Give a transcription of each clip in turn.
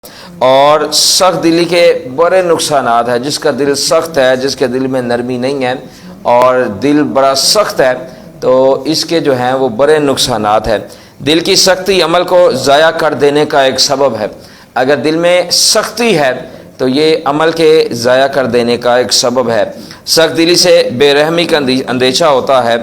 اور سخت دلی کے بڑے نقصانات ہیں۔ جس کا دل سخت ہے، جس کے دل میں نرمی نہیں ہے اور دل بڑا سخت ہے، تو اس کے جو ہیں وہ بڑے نقصانات ہیں۔ دل کی سختی عمل کو ضائع کر دینے کا ایک سبب ہے۔ اگر دل میں سختی ہے تو یہ عمل کے ضائع کر دینے کا ایک سبب ہے۔ سخت دلی سے بے رحمی کا اندیشہ ہوتا ہے۔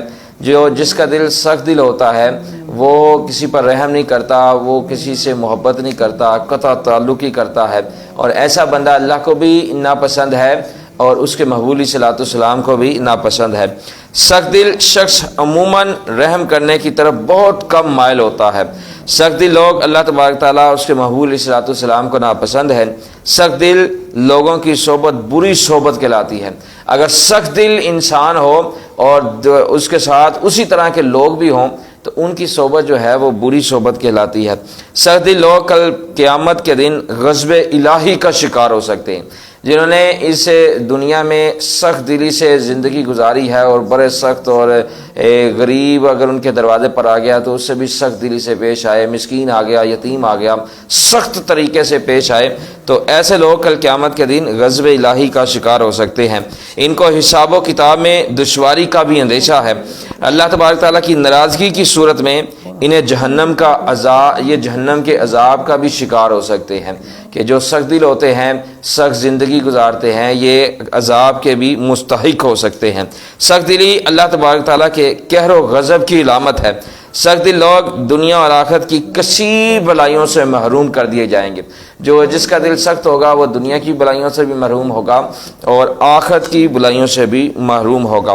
جس کا دل سخت دل ہوتا ہے وہ کسی پر رحم نہیں کرتا، وہ کسی سے محبت نہیں کرتا، قطع تعلق ہی کرتا ہے، اور ایسا بندہ اللہ کو بھی ناپسند ہے اور اس کے محبوب علیہ الصلوۃ والسلام کو بھی ناپسند ہے۔ سخت دل شخص عموماً رحم کرنے کی طرف بہت کم مائل ہوتا ہے۔ سخت دل لوگ اللہ تبارک تعالیٰ اور اس کے محبوب علیہ الصلوۃ والسلام کو ناپسند ہے۔ سخت دل لوگوں کی صحبت بری صحبت کہلاتی ہے۔ اگر سخت دل انسان ہو اور اس کے ساتھ اسی طرح کے لوگ بھی ہوں تو ان کی صحبت جو ہے وہ بری صحبت کہلاتی ہے۔ سخت دل لوگ کل قیامت کے دن غضب الہی کا شکار ہو سکتے ہیں۔ جنہوں نے اس دنیا میں سخت دلی سے زندگی گزاری ہے اور بڑے سخت اور غریب اگر ان کے دروازے پر آ گیا تو اس سے بھی سخت دلی سے پیش آئے، مسکین آ گیا، یتیم آ گیا، سخت طریقے سے پیش آئے، تو ایسے لوگ کل قیامت کے دن غضب الہی کا شکار ہو سکتے ہیں۔ ان کو حساب و کتاب میں دشواری کا بھی اندیشہ ہے۔ اللہ تبارک تعالیٰ کی ناراضگی کی صورت میں انہیں جہنم کے عذاب کا بھی شکار ہو سکتے ہیں، کہ جو سخت دل ہوتے ہیں، سخت زندگی گزارتے ہیں، یہ عذاب کے بھی مستحق ہو سکتے ہیں۔ سخت دلی اللہ تبارک تعالیٰ کے قہر و غضب کی علامت ہے۔ سخت دل لوگ دنیا اور آخرت کی کثیر بلائیوں سے محروم کر دیے جائیں گے۔ جس کا دل سخت ہوگا وہ دنیا کی بلائیوں سے بھی محروم ہوگا اور آخرت کی بلائیوں سے بھی محروم ہوگا۔